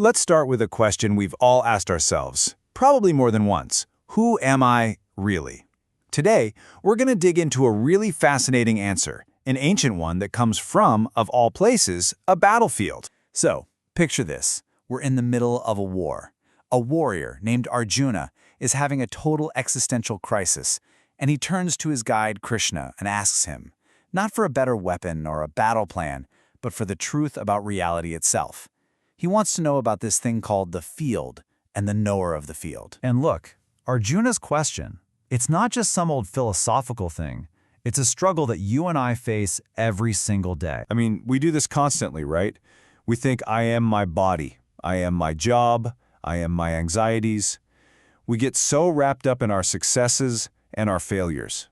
Let's start with a question we've all asked ourselves, probably more than once. Who am I really? Today, we're going to dig into a really fascinating answer, an ancient one that comes from, of all places, a battlefield. So, picture this. We're in the middle of a war. A warrior named Arjuna is having a total existential crisis, and he turns to his guide Krishna and asks him, not for a better weapon or a battle plan, but for the truth about reality itself. He wants to know about this thing called the field and the knower of the field. And look, Arjuna's question, it's not just some old philosophical thing. It's a struggle that you and I face every single day. I mean, we do this constantly, right? We think, I am my body, I am my job, I am my anxieties. We get so wrapped up in our successes and our failures.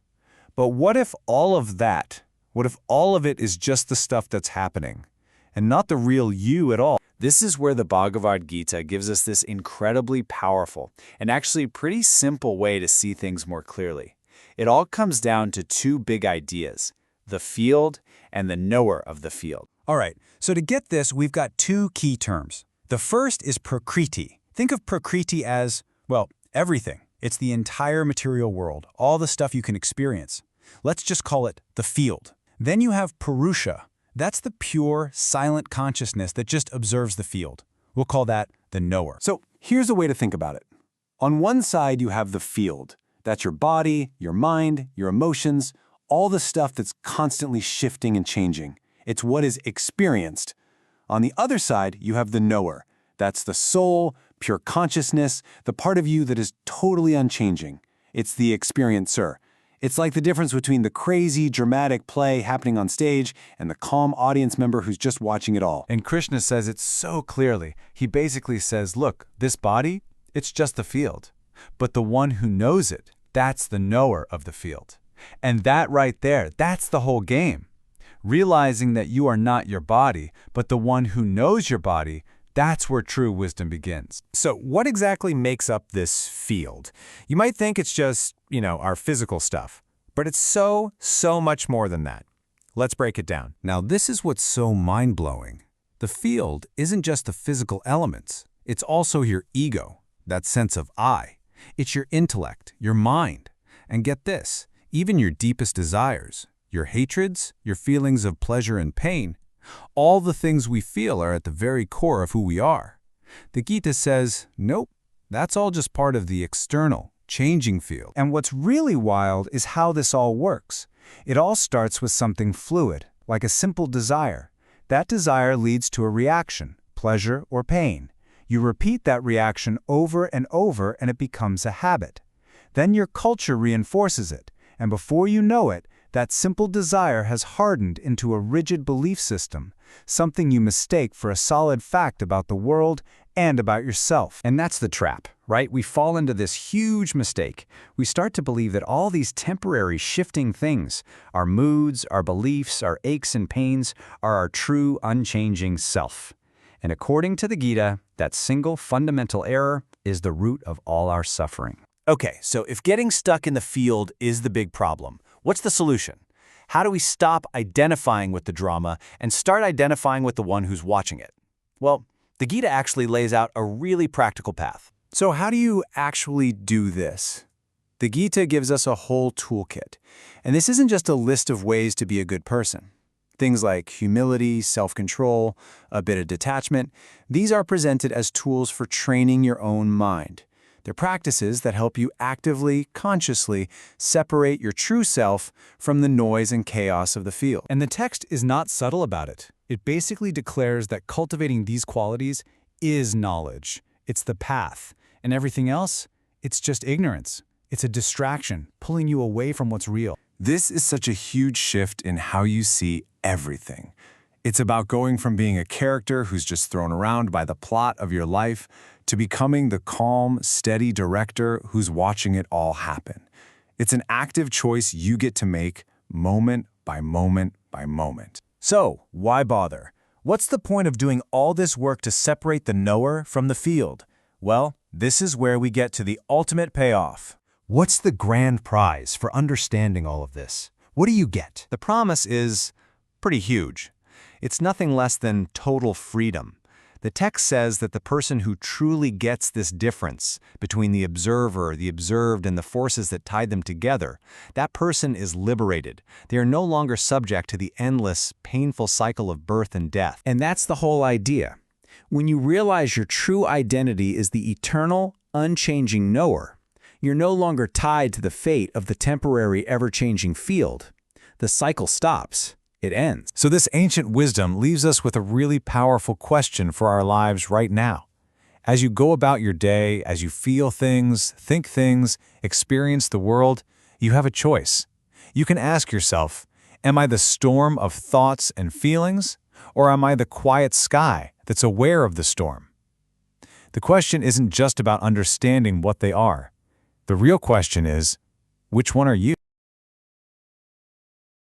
But what if all of it is just the stuff that's happening, and not the real you at all? This is where the Bhagavad Gita gives us this incredibly powerful and actually pretty simple way to see things more clearly. It all comes down to two big ideas, the field and the knower of the field. All right, so to get this, we've got two key terms. The first is Prakriti. Think of Prakriti as, well, everything. It's the entire material world, all the stuff you can experience. Let's just call it the field. Then you have Purusha. That's the pure, silent consciousness that just observes the field. We'll call that the knower. So here's a way to think about it. On one side, you have the field. That's your body, your mind, your emotions, all the stuff that's constantly shifting and changing. It's what is experienced. On the other side, you have the knower. That's the soul, pure consciousness, the part of you that is totally unchanging. It's the experiencer. It's like the difference between the crazy, dramatic play happening on stage and the calm audience member who's just watching it all. And Krishna says it so clearly. He basically says, look, this body, it's just the field. But the one who knows it, that's the knower of the field. And that right there, that's the whole game. Realizing that you are not your body, but the one who knows your body, that's where true wisdom begins. So what exactly makes up this field? You might think it's just, our physical stuff, but it's so much more than that. Let's break it down. Now, this is what's so mind-blowing. The field isn't just the physical elements. It's also your ego, that sense of I. It's your intellect, your mind. And get this, even your deepest desires, your hatreds, your feelings of pleasure and pain, all the things we feel are at the very core of who we are. The Gita says, nope, that's all just part of the external, changing field. And what's really wild is how this all works. It all starts with something fluid, like a simple desire. That desire leads to a reaction, pleasure or pain. You repeat that reaction over and over and it becomes a habit. Then your culture reinforces it, and before you know it, that simple desire has hardened into a rigid belief system, something you mistake for a solid fact about the world and about yourself. And that's the trap, right? We fall into this huge mistake. We start to believe that all these temporary shifting things, our moods, our beliefs, our aches and pains, are our true unchanging self. And according to the Gita, that single fundamental error is the root of all our suffering. Okay, so if getting stuck in the field is the big problem, what's the solution? How do we stop identifying with the drama and start identifying with the one who's watching it? Well, the Gita actually lays out a really practical path. So how do you actually do this? The Gita gives us a whole toolkit. And this isn't just a list of ways to be a good person. Things like humility, self-control, a bit of detachment, these are presented as tools for training your own mind. They're practices that help you actively, consciously separate your true self from the noise and chaos of the field. And the text is not subtle about it. It basically declares that cultivating these qualities is knowledge. It's the path. And everything else, it's just ignorance. It's a distraction, pulling you away from what's real. This is such a huge shift in how you see everything. It's about going from being a character who's just thrown around by the plot of your life to becoming the calm, steady director who's watching it all happen. It's an active choice you get to make moment by moment by moment. So, why bother? What's the point of doing all this work to separate the knower from the field? Well, this is where we get to the ultimate payoff. What's the grand prize for understanding all of this? What do you get? The promise is pretty huge. It's nothing less than total freedom. The text says that the person who truly gets this difference between the observer, the observed, and the forces that tied them together, that person is liberated. They are no longer subject to the endless, painful cycle of birth and death. And that's the whole idea. When you realize your true identity is the eternal, unchanging knower, you're no longer tied to the fate of the temporary, ever-changing field. The cycle stops. It ends. So this ancient wisdom leaves us with a really powerful question for our lives right now. As you go about your day, as you feel things, think things, experience the world, you have a choice. You can ask yourself, am I the storm of thoughts and feelings, or am I the quiet sky that's aware of the storm? The question isn't just about understanding what they are. The real question is, which one are you?